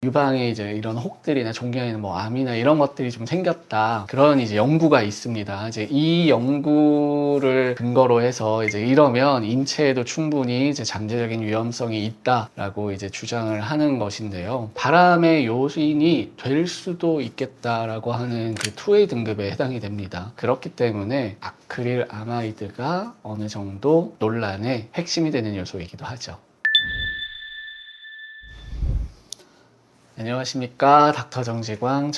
유방에 이제 이런 혹들이나 종양이나 뭐 암이나 이런 것들이 좀 생겼다. 그런 이제 연구가 있습니다. 이제 이 연구를 근거로 해서 이제 이러면 인체에도 충분히 이제 잠재적인 위험성이 있다라고 이제 주장을 하는 것인데요. 바람의 요인이 될 수도 있겠다라고 하는 그 2A 등급에 해당이 됩니다. 그렇기 때문에 아크릴 아마이드가 어느 정도 논란의 핵심이 되는 요소이기도 하죠. 안녕하십니까, 닥터 정지광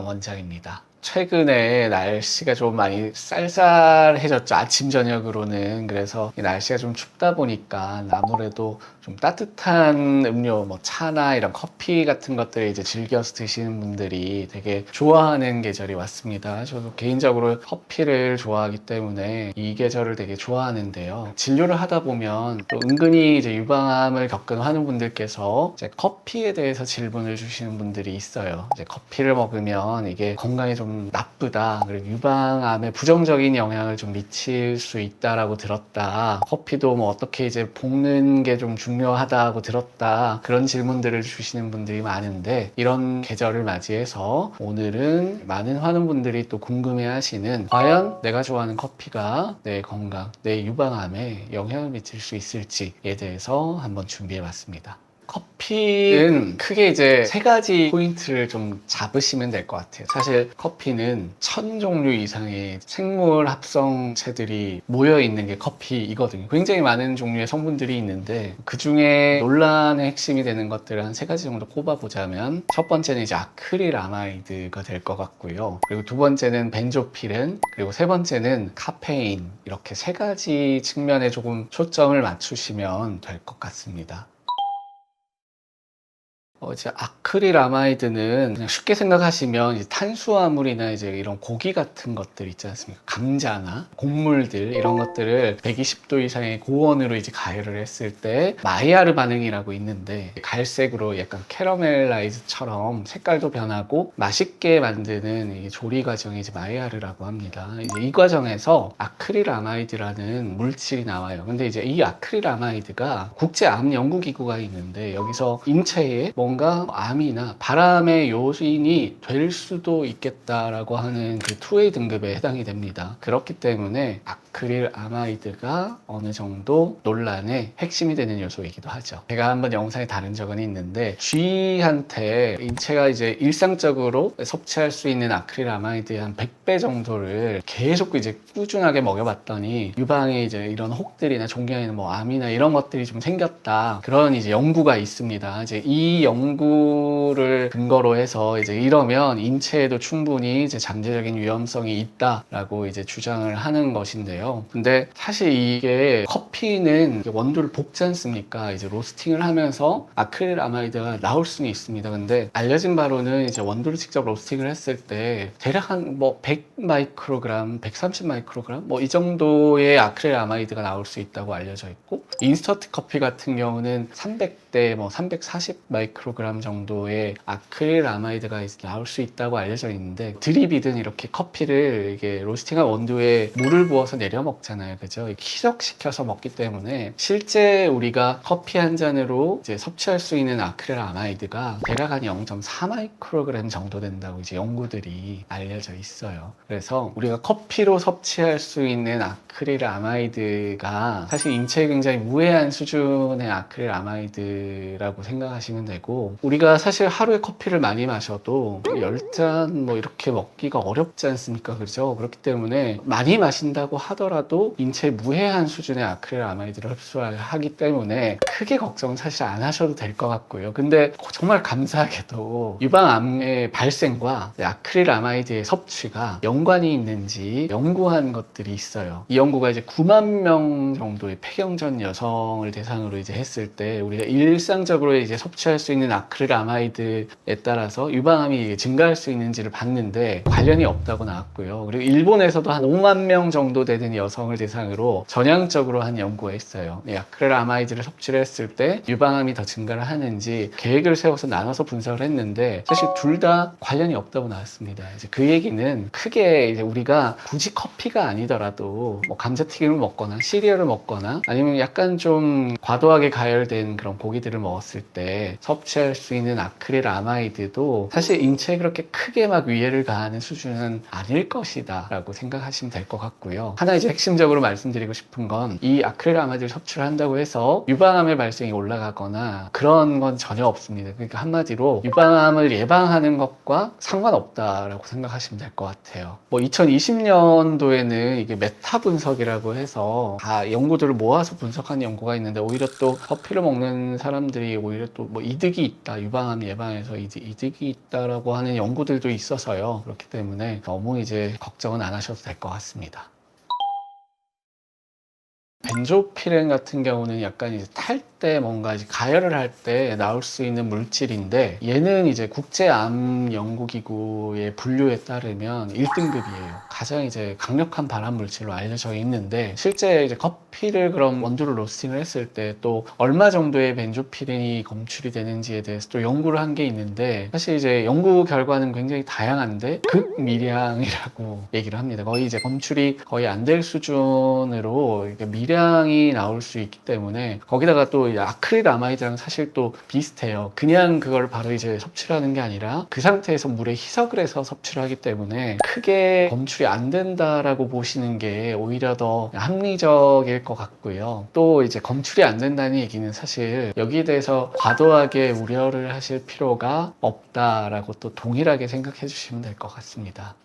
원장입니다. 최근에 날씨가 좀 많이 쌀쌀해졌죠. 아침 저녁으로는. 그래서 날씨가 좀 춥다 보니까 아무래도 좀 따뜻한 음료, 뭐 차나 이런 커피 같은 것들을 이제 즐겨서 드시는 분들이 되게 좋아하는 계절이 왔습니다. 저도 개인적으로 커피를 좋아하기 때문에 이 계절을 되게 좋아하는데요. 진료를 하다 보면 또 은근히 이제 유방암을 겪은 환우분들께서 이제 커피에 대해서 질문을 주시는 분들이 있어요. 이제 커피를 먹으면 이게 건강에 좀 나쁘다, 그리고 유방암에 부정적인 영향을 좀 미칠 수 있다라고 들었다. 커피도 뭐 어떻게 이제 볶는 게 좀 중요하다고 들었다. 그런 질문들을 주시는 분들이 많은데, 이런 계절을 맞이해서 오늘은 많은 환우분들이 또 궁금해하시는, 과연 내가 좋아하는 커피가 내 건강, 내 유방암에 영향을 미칠 수 있을지에 대해서 한번 준비해봤습니다. 커피는 크게 이제 3가지 포인트를 좀 잡으시면 될 것 같아요. 사실 커피는 1000종류 이상의 생물 합성체들이 모여있는 게 커피이거든요. 굉장히 많은 종류의 성분들이 있는데, 그 중에 논란의 핵심이 되는 것들을 한 3가지 정도 꼽아보자면, 첫 번째는 이제 아크릴 아마이드가 될 것 같고요. 그리고 두 번째는 벤조피렌, 그리고 세 번째는 카페인. 이렇게 3가지 측면에 조금 초점을 맞추시면 될 것 같습니다. 이제 아크릴 아마이드는 그냥 쉽게 생각하시면 이제 탄수화물이나 이제 이런 고기 같은 것들 있지 않습니까? 감자나 곡물들, 이런 것들을 120도 이상의 고온으로 이제 가열을 했을 때 마이야르 반응이라고 있는데, 갈색으로 약간 캐러멜라이즈처럼 색깔도 변하고 맛있게 만드는 이 조리 과정이 이제 마이야르라고 합니다. 이제 이 과정에서 아크릴 아마이드라는 물질이 나와요. 근데 이제 이 아크릴 아마이드가 국제암연구기구가 있는데, 여기서 인체에 뭔가 암이나 바람의 요인이 될 수도 있겠다라고 하는 그 2A 등급에 해당이 됩니다. 그렇기 때문에 아크릴 아마이드가 어느 정도 논란의 핵심이 되는 요소이기도 하죠. 제가 한번 영상에 다룬 적은 있는데, 쥐한테 인체가 이제 일상적으로 섭취할 수 있는 아크릴 아마이드의 한 100배 정도를 계속 이제 꾸준하게 먹여봤더니 유방에 이제 이런 혹들이나 종양이나 뭐 암이나 이런 것들이 좀 생겼다. 그런 이제 연구가 있습니다. 이제 이 연구를 근거로 해서 이제 이러면 인체에도 충분히 이제 잠재적인 위험성이 있다라고 이제 주장을 하는 것인데요. 근데 사실 이게 커피는 원두를 볶지 않습니까? 이제 로스팅을 하면서 아크릴 아마이드가 나올 수는 있습니다. 근데 알려진 바로는 이제 원두를 직접 로스팅을 했을 때 대략 한 뭐 100 마이크로그램, 130 마이크로그램 뭐 이 정도의 아크릴 아마이드가 나올 수 있다고 알려져 있고, 인스턴트 커피 같은 경우는 300대 뭐 340 마이크로그램 정도의 아크릴 아마이드가 나올 수 있다고 알려져 있는데, 드립이든 이렇게 커피를 이게 로스팅한 원두에 물을 부어서 내려 먹잖아요. 그죠? 희석시켜서 먹기 때문에 실제 우리가 커피 한 잔으로 이제 섭취할 수 있는 아크릴 아마이드가 대략 한 0.4 마이크로그램 정도 된다고 이제 연구들이 알려져 있어요. 그래서 우리가 커피로 섭취할 수 있는 아크릴 아마이드가 사실 인체에 굉장히 무해한 수준의 아크릴 아마이드라고 생각하시면 되고, 우리가 사실 하루에 커피를 많이 마셔도 10잔 뭐 이렇게 먹기가 어렵지 않습니까? 그죠? 그렇기 때문에 많이 마신다고 하더라도 인체에 무해한 수준의 아크릴 아마이드를 흡수하기 때문에 크게 걱정은 사실 안 하셔도 될 것 같고요. 근데 정말 감사하게도 유방암의 발생과 아크릴 아마이드의 섭취가 연관이 있는지 연구한 것들이 있어요. 이 연구가 이제 9만 명 정도의 폐경전 여성을 대상으로 이제 했을 때, 우리가 일상적으로 이제 섭취할 수 있는 아크릴 아마이드에 따라서 유방암이 증가할 수 있는지를 봤는데 관련이 없다고 나왔고요. 그리고 일본에서도 한 5만 명 정도 되는 여성을 대상으로 전향적으로 한 연구가 있어요. 아크릴 아마이드를 섭취를 했을 때 유방암이 더 증가를 하는지 계획을 세워서 나눠서 분석을 했는데, 사실 둘 다 관련이 없다고 나왔습니다. 이제 그 얘기는 크게 이제 우리가 굳이 커피가 아니더라도 뭐 감자튀김을 먹거나 시리얼을 먹거나 아니면 약간 좀 과도하게 가열된 그런 고기들을 먹었을 때 섭취 섭취할 수 있는 아크릴아마이드도 사실 인체에 그렇게 크게 막 위해를 가하는 수준은 아닐 것이다 라고 생각하시면 될 것 같고요. 하나 이제 핵심적으로 말씀드리고 싶은 건 이 아크릴아마이드를 섭취를 한다고 해서 유방암의 발생이 올라가거나 그런 건 전혀 없습니다. 그러니까 한마디로 유방암을 예방하는 것과 상관없다라고 생각하시면 될 것 같아요. 2020년도에는 이게 메타 분석이라고 해서 다 연구들을 모아서 분석한 연구가 있는데, 오히려 또 커피를 먹는 사람들이 오히려 또 이득이 있다, 유방암 예방에서 이득이 있다라고 하는 연구들도 있어서요. 그렇기 때문에 너무 이제 걱정은 안 하셔도 될 것 같습니다. 벤조피렌 같은 경우는 약간 이제 탈 때 뭔가 이제 가열을 할 때 나올 수 있는 물질인데, 얘는 이제 국제암연구기구의 분류에 따르면 1등급이에요. 가장 이제 강력한 발암 물질로 알려져 있는데, 실제 이제 커피를 그럼 원두를 로스팅을 했을 때 또 얼마 정도의 벤조피렌이 검출이 되는지에 대해서 또 연구를 한 게 있는데, 사실 이제 연구 결과는 굉장히 다양한데 극미량이라고 얘기를 합니다. 거의 이제 검출이 거의 안 될 수준으로 미량이 나올 수 있기 때문에, 거기다가 또 아크릴아마이드랑 사실 또 비슷해요. 그냥 그걸 바로 이제 섭취를 하는 게 아니라 그 상태에서 물에 희석을 해서 섭취를 하기 때문에 크게 검출이 안 된다라고 보시는 게 오히려 더 합리적일 것 같고요. 또 이제 검출이 안 된다는 얘기는 사실 여기에 대해서 과도하게 우려를 하실 필요가 없다라고 또 동일하게 생각해 주시면 될 것 같습니다.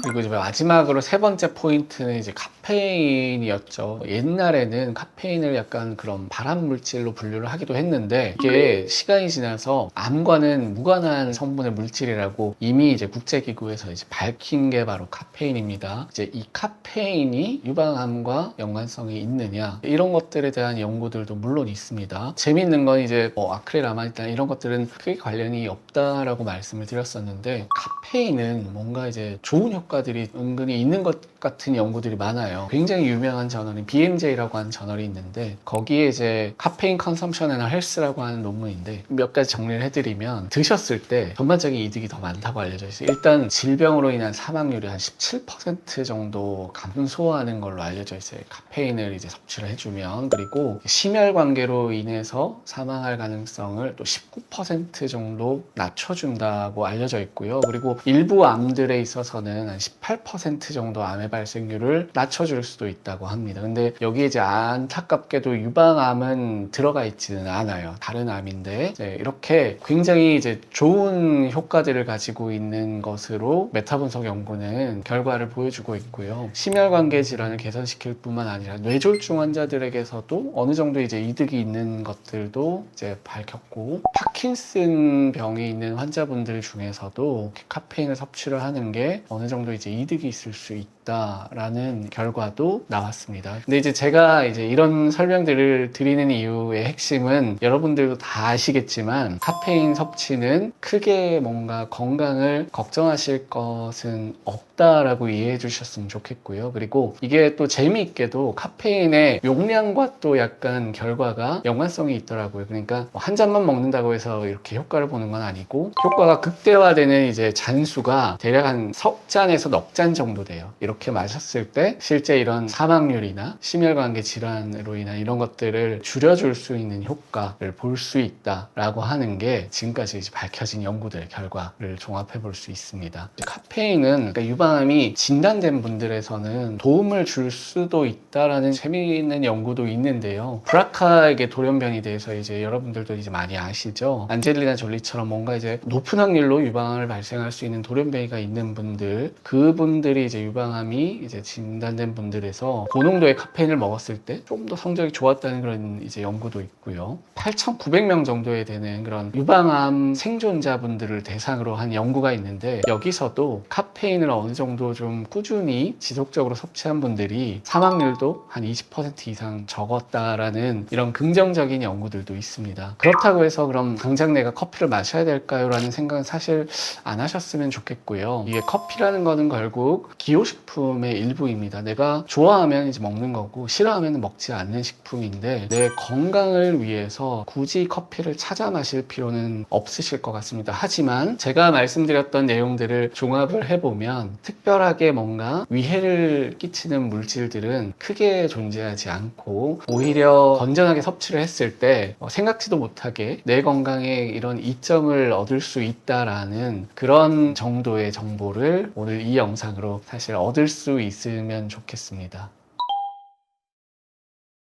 그리고 이제 마지막으로 세 번째 포인트는 이제 카페인이었죠. 옛날에는 카페인을 약간 그런 발암 물질로 분류를 하기도 했는데, 이게 시간이 지나서 암과는 무관한 성분의 물질이라고 이미 이제 국제기구에서 이제 밝힌 게 바로 카페인입니다. 이제 이 카페인이 유방암과 연관성이 있느냐, 이런 것들에 대한 연구들도 물론 있습니다. 재밌는 건 이제 아크릴아마이드나 이런 것들은 크게 관련이 없다라고 말씀을 드렸었는데, 카페인은 뭔가 이제 좋은 효과들이 은근히 있는 것 같은 연구들이 많아요. 굉장히 유명한 저널인 BMJ라고 하는 저널이 있는데, 거기에 이제 카페인 컨섬션 앤 헬스라고 하는 논문인데, 몇 가지 정리를 해드리면, 드셨을 때 전반적인 이득이 더 많다고 알려져 있어요. 일단 질병으로 인한 사망률이 한 17% 정도 감소하는 걸로 알려져 있어요. 카페인을 이제 섭취를 해주면. 그리고 심혈관계로 인해서 사망할 가능성을 또 19% 정도 낮춰준다고 알려져 있고요. 그리고 일부 암들에 있어서는 한 18% 정도 암의 발생률을 낮춰줄 수도 있다고 합니다. 근데 여기에 이제 안타깝게도 유방암은 들어가 있지는 않아요. 다른 암인데 이렇게 굉장히 이제 좋은 효과들을 가지고 있는 것으로 메타 분석 연구는 결과를 보여주고 있고요. 심혈관계 질환을 개선시킬 뿐만 아니라 뇌졸중 환자들에게서도 어느 정도 이제 이득이 있는 것들도 이제 밝혔고, 파킨슨 병이 있는 환자분들 중에서도 카페인을 섭취를 하는 게 어느 정도 이제 이득이 있을 수 있다라는 결과도 나왔습니다. 근데 이제 제가 이제 이런 설명들을 드리는 이유의 핵심은, 여러분들도 다 아시겠지만 카페인 섭취는 크게 뭔가 건강을 걱정하실 것은 없다라고 이해해 주셨으면 좋겠고요. 그리고 이게 또 재미있게도 카페인의 용량과 또 약간 결과가 연관성이 있더라고요. 그러니까 한 잔만 먹는다고 해서 이렇게 효과를 보는 건 아니고, 효과가 극대화되는 이제 잔수가 대략 한 석 잔에서 넉 잔 정도 돼요. 이렇게 마셨을 때 실제 이런 사망률이나 심혈관계 질환으로 인한 이런 것들을 줄여줄 수 있는 효과를 볼 수 있다라고 하는 게 지금까지 이제 밝혀진 연구들의 결과를 종합해 볼 수 있습니다. 카페인은 그러니까 유방암이 진단된 분들에서는 도움을 줄 수도 있다라는 재미있는 연구도 있는데요. 브라카에게 돌연변이 대해서 이제 여러분들도 이제 많이 아시죠? 안젤리나 졸리처럼 뭔가 이제 높은 확률로 유방암을 발생할 수 있는 돌연변이가 있는 분들, 그분들이 이제 유방암이 이제 진단된 분들에서 고농도의 카페인을 먹었을 때 좀 더 성적이 좋았다는 그런 이제 연구도 있고요. 8,900명 정도에 되는 그런 유방암 생존자분들을 대상으로 한 연구가 있는데, 여기서도 카페인을 어느 정도 좀 꾸준히 지속적으로 섭취한 분들이 사망률도 한 20% 이상 적었다라는 이런 긍정적인 연구들도 있습니다. 그렇다고 해서 그럼 당장 내가 커피를 마셔야 될까요? 라는 생각은 사실 안 하셨으면 좋겠고요. 이게 커피라는 거는 결국 기호식품의 일부입니다. 내가 좋아하면 이제 먹는 거고, 싫어하면 먹지 않는 식품인데, 내 건강을 위해서 굳이 커피를 찾아 마실 필요는 없으실 것 같습니다. 하지만 제가 말씀드렸던 내용들을 종합을 해보면 특별하게 뭔가 위해를 끼치는 물질들은 크게 존재하지 않고 오히려 건전하게 섭취를 했을 때 생각지도 못하게 내 건강에 이런 이점을 얻을 수 있다라는 그런 정도의 정보를 오늘 이 영상으로 사실 얻을 수 있으면 좋겠습니다.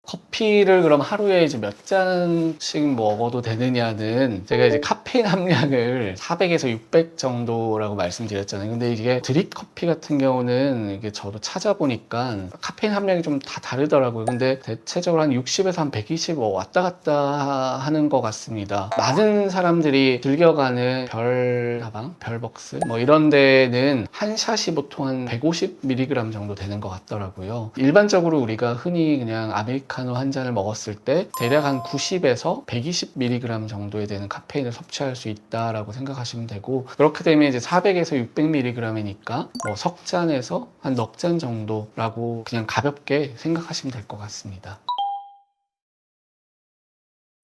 커피를 그럼 하루에 이제 몇 잔씩 먹어도 되느냐는 제가 이제 카페인 함량을 400에서 600 정도라고 말씀드렸잖아요. 근데 이게 드립 커피 같은 경우는 이게 저도 찾아보니까 카페인 함량이 좀 다 다르더라고요. 근데 대체적으로 한 60에서 한 120 왔다 갔다 하는 것 같습니다. 많은 사람들이 즐겨가는 별 다방, 별벅스 뭐 이런 데는 한 샷이 보통 한 150mg 정도 되는 것 같더라고요. 일반적으로 우리가 흔히 그냥 아메리카노 한 잔을 먹었을 때 대략 한 90에서 120mg 정도에 되는 카페인을 섭취할 수 있다라고 생각하시면 되고, 그렇게 되면 이제 400에서 600mg이니까 뭐 석 잔에서 한 넉 잔 정도라고 그냥 가볍게 생각하시면 될 것 같습니다.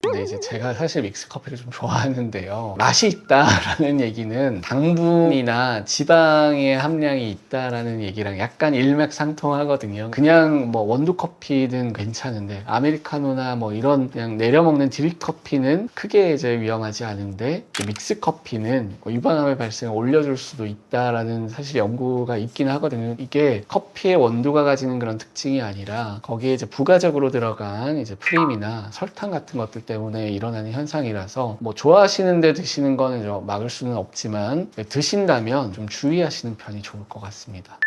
근데 이제 제가 사실 믹스커피를 좀 좋아하는데요. 맛이 있다라는 얘기는 당분이나 지방의 함량이 있다라는 얘기랑 약간 일맥상통하거든요. 그냥 뭐 원두커피는 괜찮은데 아메리카노나 뭐 이런 그냥 내려먹는 드립커피는 크게 이제 위험하지 않은데 믹스커피는 유방암의 발생을 올려줄 수도 있다라는 사실 연구가 있긴 하거든요. 이게 커피의 원두가 가지는 그런 특징이 아니라 거기에 이제 부가적으로 들어간 이제 프림이나 설탕 같은 것들 때문에 일어나는 현상이라서 뭐 좋아하시는데 드시는 거는 막을 수는 없지만 드신다면 좀 주의하시는 편이 좋을 것 같습니다.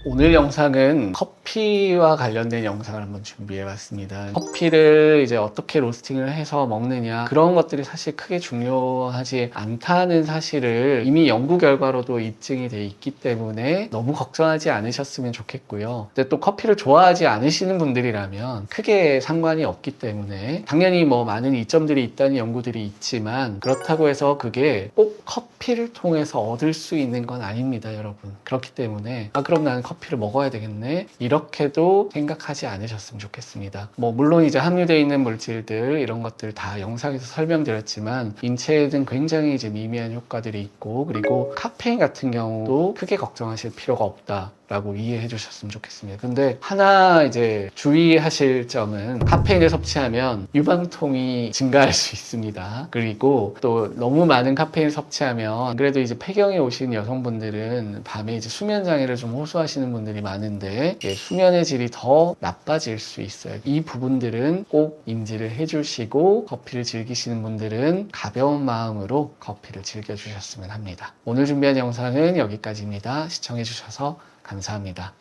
오늘 영상은 커피와 관련된 영상을 한번 준비해봤습니다. 커피를 이제 어떻게 로스팅을 해서 먹느냐 그런 것들이 사실 크게 중요하지 않다는 사실을 이미 연구 결과로도 입증이 돼 있기 때문에 너무 걱정하지 않으셨으면 좋겠고요. 근데 또 커피를 좋아하지 않으시는 분들이라면 크게 상관이 없기 때문에 당연히 뭐 많은 이점들이 있다는 연구들이 있지만 그렇다고 해서 그게 꼭 커피를 통해서 얻을 수 있는 건 아닙니다, 여러분. 그렇기 때문에 그럼 나는 커피를 먹어야 되겠네 이렇게도 생각하지 않으셨으면 좋겠습니다. 뭐 물론 이제 함유되어 있는 물질들 이런 것들 다 영상에서 설명드렸지만 인체에는 굉장히 이제 미미한 효과들이 있고, 그리고 카페인 같은 경우도 크게 걱정하실 필요가 없다 라고 이해해 주셨으면 좋겠습니다. 근데 하나 이제 주의하실 점은 카페인을 섭취하면 유방통이 증가할 수 있습니다. 그리고 또 너무 많은 카페인을 섭취하면, 그래도 이제 폐경에 오신 여성분들은 밤에 이제 수면 장애를 좀 호소하시는 분들이 많은데 수면의 질이 더 나빠질 수 있어요. 이 부분들은 꼭 인지를 해 주시고 커피를 즐기시는 분들은 가벼운 마음으로 커피를 즐겨 주셨으면 합니다. 오늘 준비한 영상은 여기까지입니다. 시청해 주셔서 감사합니다.